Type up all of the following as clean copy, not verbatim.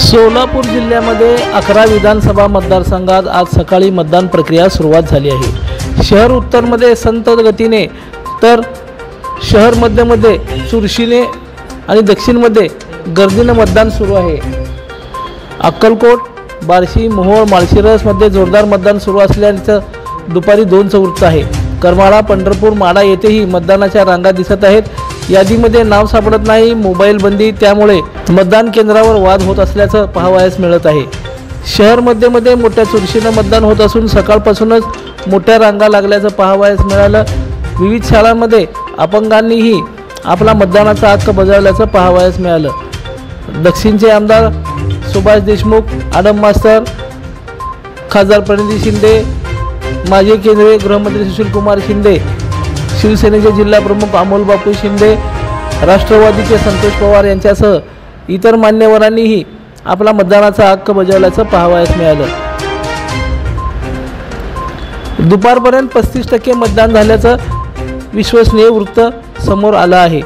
सोलापूर जिल्ह्यामध्ये 11 विधानसभा मतदारसंघात आज सकाळी मतदान प्रक्रिया सुरुवात झाली आहे। शहर उत्तरमध्ये संत गतीने तर शहर मध्यमध्ये चुरशीने आणि दक्षिणमध्ये गर्दीने मतदान सुरू आहे। अक्कलकोट, बार्शी, मोहोळ, माळशिरसमध्ये जोरदार मतदान सुरू असल्याचं दुपारी 2चं वृत्त आहे। करमाळा, पंढरपूर, माढा येथेही मतदानाच्या रांगा दिसत आहेत। यादीमध्ये नाव सापडत नाही। मोबाईल बंदी, त्यामुळे मतदान केंद्रावर वाद होत असल्याचं पाहावयास मिळत आहे। शहर मध्ये मोठ्या चुरशीने मतदान होत असून सकाळपासूनच मोठ्या रांगा लागल्याचं पाहावयास मिळालं। विविध शाळांमध्ये अपंगांनीही आपला मतदानाचा हक्क बजावल्याचं पाहावयास मिळालं। दक्षिणचे आमदार सुभाष देशमुख, आडम मास्तर, खासदार प्रणिती शिंदे, माजी केंद्रीय गृहमंत्री सुशील कुमार शिंदे, शिवसेनेचे जिल्हा प्रमुख अमोल बापू शिंदे, राष्ट्रवादीचे संतोष पवार यांच्यासह इतर मान्यवरांनीही आपला मतदानाचा हक्क बजावल्याचं पाहावयास मिळालं। दुपारपर्यंत 35% मतदान झाल्याचं विश्वसनीय वृत्त समोर आलं आहे।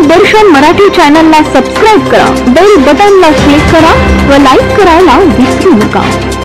दर्शन मराठी चॅनलला सबस्क्राइब करा, बेल बटनला क्लिक करा व लाईक करायला विसरू नका।